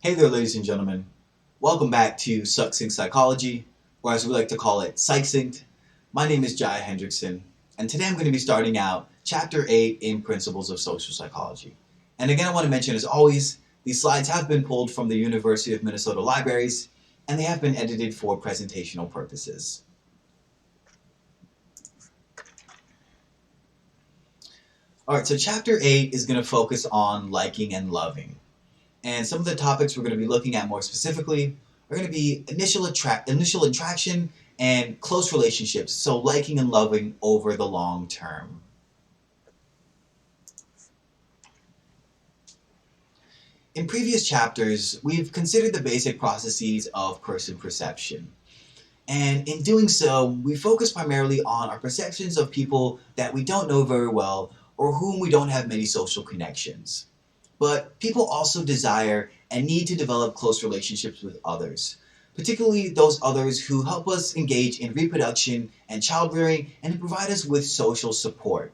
Hey there, ladies and gentlemen. Welcome back to Succinct Psychology, or as we like to call it, Succinct. My name is Jaia Hendrickson, and today I'm going to be starting out Chapter 8 in Principles of Social Psychology. And again, I want to mention, as always, these slides have been pulled from the University of Minnesota libraries, and they have been edited for presentational purposes. Alright, so Chapter 8 is going to focus on liking and loving. And some of the topics we're going to be looking at more specifically are going to be initial attraction and close relationships, so liking and loving over the long term. In previous chapters, we've considered the basic processes of person perception. And in doing so, we focus primarily on our perceptions of people that we don't know very well or whom we don't have many social connections. But people also desire and need to develop close relationships with others, particularly those others who help us engage in reproduction and childbearing and provide us with social support,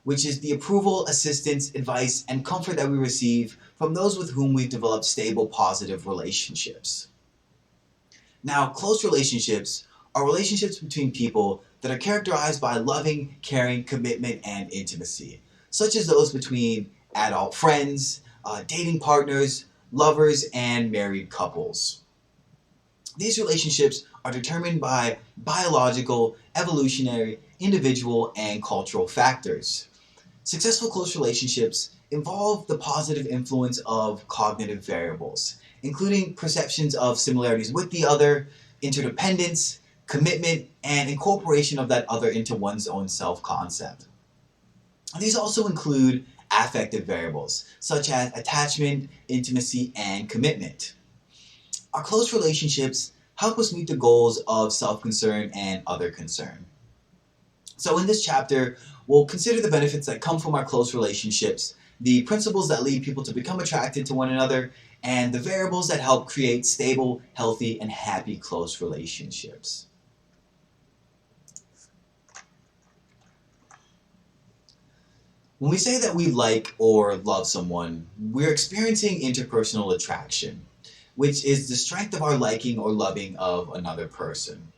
which is the approval, assistance, advice, and comfort that we receive from those with whom we've developed stable, positive relationships. Now, close relationships are relationships between people that are characterized by loving, caring, commitment, and intimacy, such as those between adult friends, dating partners, lovers, and married couples. These relationships are determined by biological, evolutionary, individual, and cultural factors. Successful close relationships involve the positive influence of cognitive variables, including perceptions of similarities with the other, interdependence, commitment, and incorporation of that other into one's own self-concept. These also include affective variables, such as attachment, intimacy, and commitment. Our close relationships help us meet the goals of self-concern and other concern. So in this chapter, we'll consider the benefits that come from our close relationships, the principles that lead people to become attracted to one another, and the variables that help create stable, healthy, and happy close relationships. When we say that we like or love someone, we're experiencing interpersonal attraction, which is the strength of our liking or loving of another person.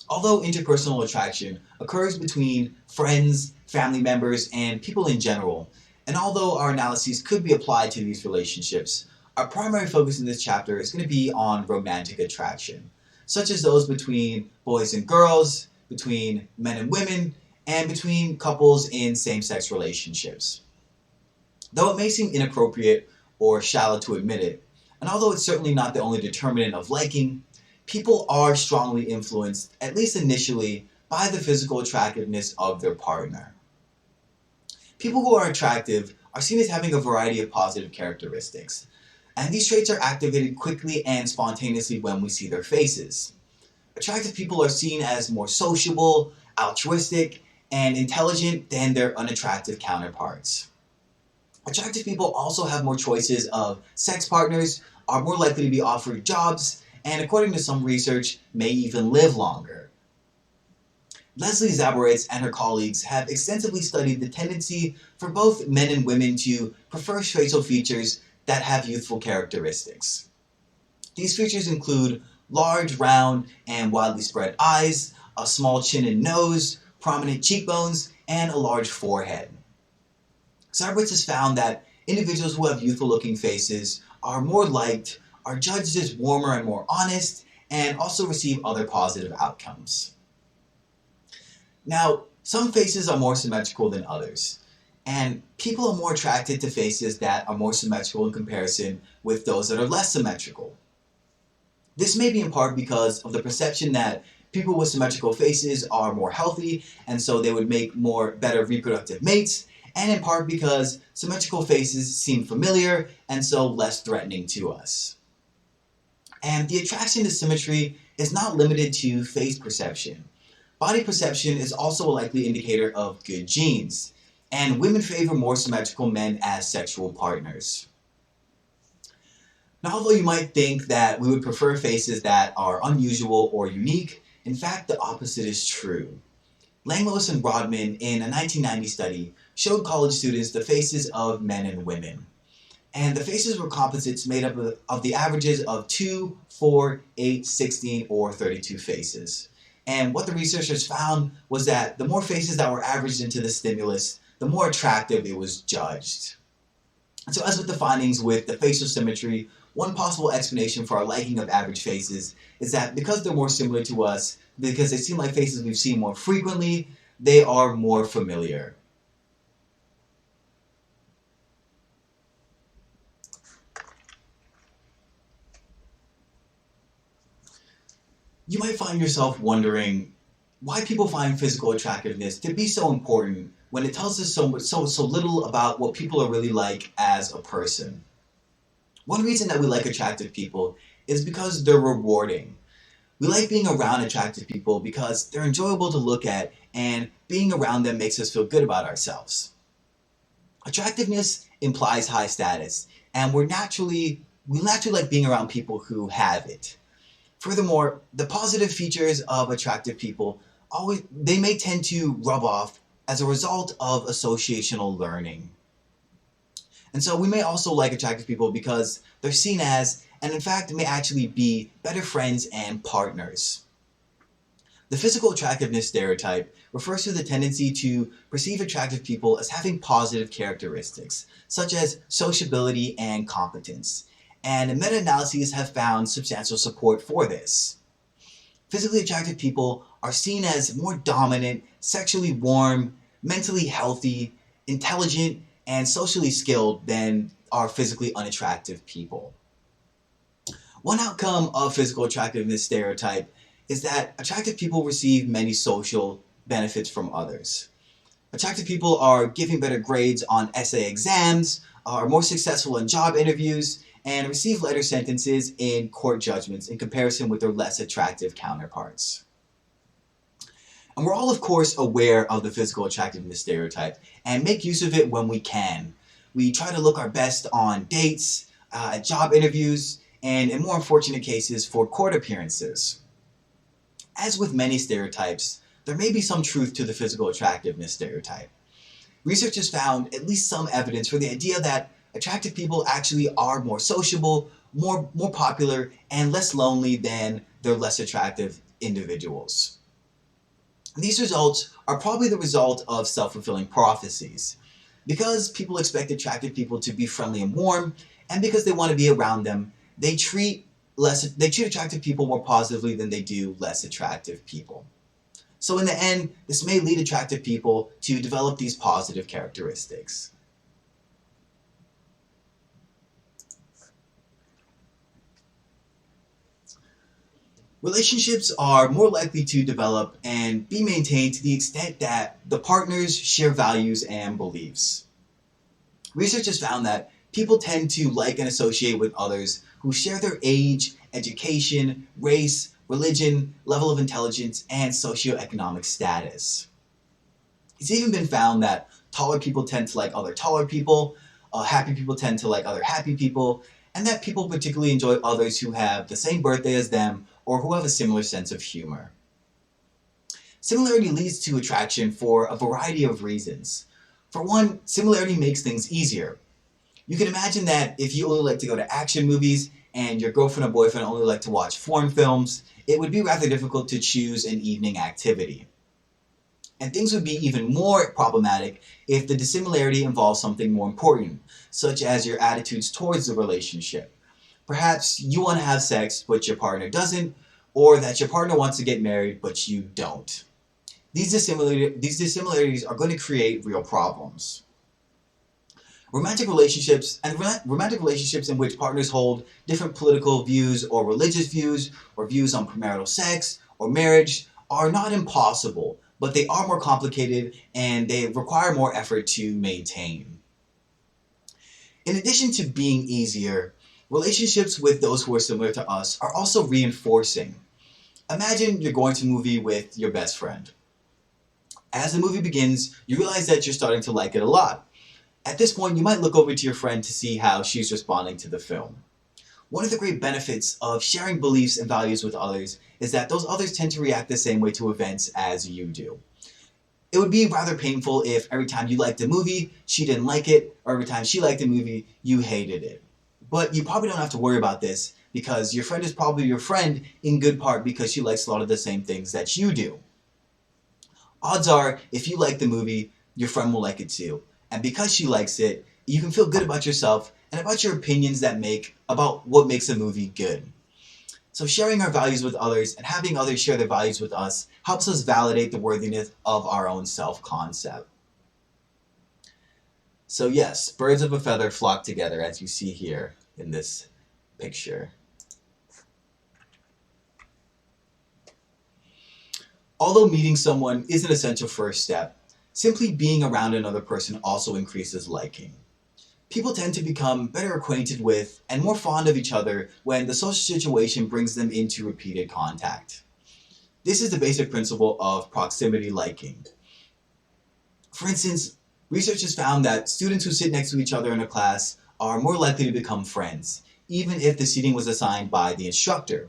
Although interpersonal attraction occurs between friends, family members, and people in general, and although our analyses could be applied to these relationships, our primary focus in this chapter is going to be on romantic attraction, such as those between boys and girls, between men and women, and between couples in same-sex relationships. Though it may seem inappropriate or shallow to admit it, and although it's certainly not the only determinant of liking, people are strongly influenced, at least initially, by the physical attractiveness of their partner. People who are attractive are seen as having a variety of positive characteristics, and these traits are activated quickly and spontaneously when we see their faces. Attractive people are seen as more sociable, altruistic, and intelligent than their unattractive counterparts. Attractive people also have more choices of sex partners, are more likely to be offered jobs, and according to some research, may even live longer. Leslie Zaborowitz and her colleagues have extensively studied the tendency for both men and women to prefer facial features that have youthful characteristics. These features include large, round, and widely spread eyes, a small chin and nose, prominent cheekbones, and a large forehead. Zaborowitz has found that individuals who have youthful-looking faces are more liked, are judged as warmer and more honest, and also receive other positive outcomes. Now, some faces are more symmetrical than others, and people are more attracted to faces that are more symmetrical in comparison with those that are less symmetrical. This may be in part because of the perception that people with symmetrical faces are more healthy, and so they would make better reproductive mates, and in part because symmetrical faces seem familiar and so less threatening to us. And the attraction to symmetry is not limited to face perception. Body perception is also a likely indicator of good genes, and women favor more symmetrical men as sexual partners. Now, although you might think that we would prefer faces that are unusual or unique, in fact, the opposite is true. Langlois and Brodman, in a 1990 study, showed college students the faces of men and women. And the faces were composites made up of the averages of 2, 4, 8, 16, or 32 faces. And what the researchers found was that the more faces that were averaged into the stimulus, the more attractive it was judged. And so, as with the findings with the facial symmetry, one possible explanation for our liking of average faces is that because they're more similar to us, because they seem like faces we've seen more frequently, they are more familiar. You might find yourself wondering why people find physical attractiveness to be so important when it tells us so little about what people are really like as a person. One reason that we like attractive people is because they're rewarding. We like being around attractive people because they're enjoyable to look at, and being around them makes us feel good about ourselves. Attractiveness implies high status, and we naturally like being around people who have it. Furthermore, the positive features of attractive people they may tend to rub off as a result of associational learning. And so we may also like attractive people because they're seen as, and in fact may actually be, better friends and partners. The physical attractiveness stereotype refers to the tendency to perceive attractive people as having positive characteristics, such as sociability and competence. And meta-analyses have found substantial support for this. Physically attractive people are seen as more dominant, sexually warm, mentally healthy, intelligent, and socially skilled than are physically unattractive people. One outcome of physical attractiveness stereotype is that attractive people receive many social benefits from others. Attractive people are giving better grades on essay exams, are more successful in job interviews, and receive lighter sentences in court judgments in comparison with their less attractive counterparts. And we're all, of course, aware of the physical attractiveness stereotype and make use of it when we can. We try to look our best on dates, at job interviews, and in more unfortunate cases, for court appearances. As with many stereotypes, there may be some truth to the physical attractiveness stereotype. Researchers found at least some evidence for the idea that attractive people actually are more sociable, more popular, and less lonely than their less attractive individuals. These results are probably the result of self-fulfilling prophecies. Because people expect attractive people to be friendly and warm, and because they want to be around them, they treat attractive people more positively than they do less attractive people. So in the end, this may lead attractive people to develop these positive characteristics. Relationships are more likely to develop and be maintained to the extent that the partners share values and beliefs. Research has found that people tend to like and associate with others who share their age, education, race, religion, level of intelligence, and socioeconomic status. It's even been found that taller people tend to like other taller people, happy people tend to like other happy people, and that people particularly enjoy others who have the same birthday as them or who have a similar sense of humor. Similarity leads to attraction for a variety of reasons. For one, similarity makes things easier. You can imagine that if you only like to go to action movies and your girlfriend or boyfriend only like to watch foreign films, it would be rather difficult to choose an evening activity. And things would be even more problematic if the dissimilarity involves something more important, such as your attitudes towards the relationship. Perhaps you want to have sex, but your partner doesn't, or that your partner wants to get married, but you don't. These dissimilarities are going to create real problems. Romantic relationships in which partners hold different political views or religious views or views on premarital sex or marriage are not impossible, but they are more complicated and they require more effort to maintain. In addition to being easier, relationships with those who are similar to us are also reinforcing. Imagine you're going to a movie with your best friend. As the movie begins, you realize that you're starting to like it a lot. At this point, you might look over to your friend to see how she's responding to the film. One of the great benefits of sharing beliefs and values with others is that those others tend to react the same way to events as you do. It would be rather painful if every time you liked a movie, she didn't like it, or every time she liked a movie, you hated it. But you probably don't have to worry about this because your friend is probably your friend in good part because she likes a lot of the same things that you do. Odds are, if you like the movie, your friend will like it too. And because she likes it, you can feel good about yourself and about your opinions that make about what makes a movie good. So sharing our values with others and having others share their values with us helps us validate the worthiness of our own self-concept. So yes, birds of a feather flock together, as you see here in this picture. Although meeting someone is an essential first step, simply being around another person also increases liking. People tend to become better acquainted with and more fond of each other when the social situation brings them into repeated contact. This is the basic principle of proximity liking. For instance, research has found that students who sit next to each other in a class are more likely to become friends, even if the seating was assigned by the instructor.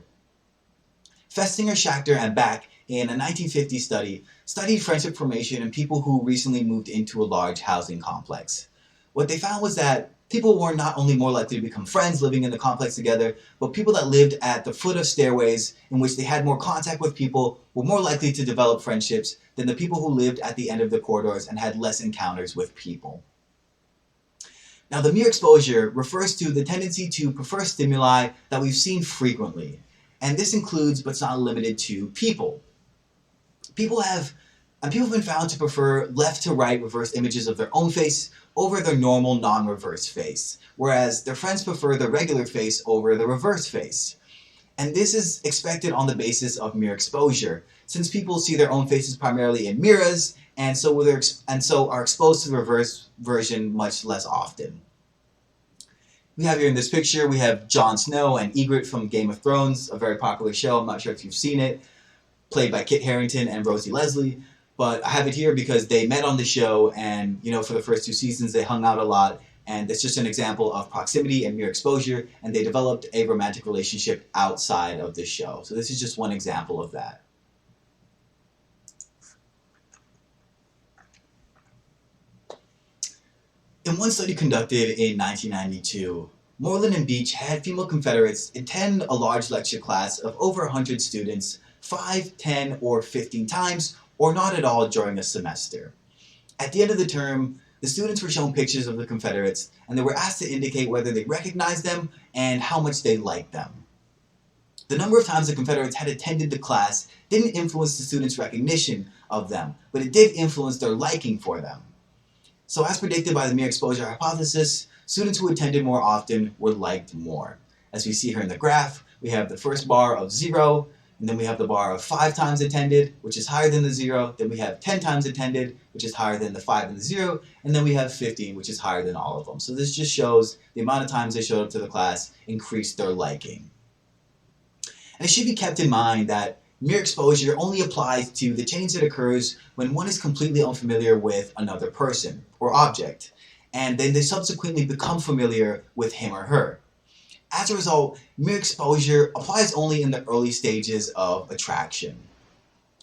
Festinger, Schachter, and Back in a 1950 study studied friendship formation in people who recently moved into a large housing complex. What they found was that people were not only more likely to become friends living in the complex together, but people that lived at the foot of stairways in which they had more contact with people were more likely to develop friendships than the people who lived at the end of the corridors and had less encounters with people. Now, the mere exposure refers to the tendency to prefer stimuli that we've seen frequently, and this includes but is not limited to people. People have been found to prefer left to right reverse images of their own face over their normal non-reverse face, whereas their friends prefer the regular face over the reverse face. And this is expected on the basis of mere exposure, since people see their own faces primarily in mirrors, and so are exposed to the reverse version much less often. We have here in this picture, we have Jon Snow and Ygritte from Game of Thrones, a very popular show. I'm not sure if you've seen it, played by Kit Harington and Rosie Leslie. But I have it here because they met on the show, and for the first 2 seasons they hung out a lot, and it's just an example of proximity and mere exposure, and they developed a romantic relationship outside of the show. So this is just one example of that. In one study conducted in 1992, Moreland and Beach had female Confederates attend a large lecture class of over 100 students 5, 10, or 15 times, or not at all during a semester. At the end of the term, the students were shown pictures of the Confederates, and they were asked to indicate whether they recognized them and how much they liked them. The number of times the Confederates had attended the class didn't influence the students' recognition of them, but it did influence their liking for them. So as predicted by the mere exposure hypothesis, students who attended more often were liked more. As we see here in the graph, we have the first bar of 0, and then we have the bar of 5 times attended, which is higher than the 0. Then we have 10 times attended, which is higher than the 5 and the 0. And then we have 15, which is higher than all of them. So this just shows the amount of times they showed up to the class increased their liking. And it should be kept in mind that mere exposure only applies to the change that occurs when one is completely unfamiliar with another person or object, and then they subsequently become familiar with him or her. As a result, mere exposure applies only in the early stages of attraction.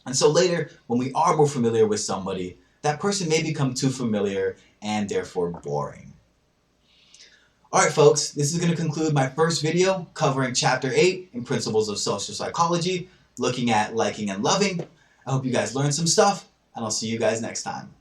And so later, when we are more familiar with somebody, that person may become too familiar and therefore boring. Alright folks, this is going to conclude my first video covering Chapter 8 in Principles of Social Psychology, looking at liking and loving. I hope you guys learned some stuff, and I'll see you guys next time.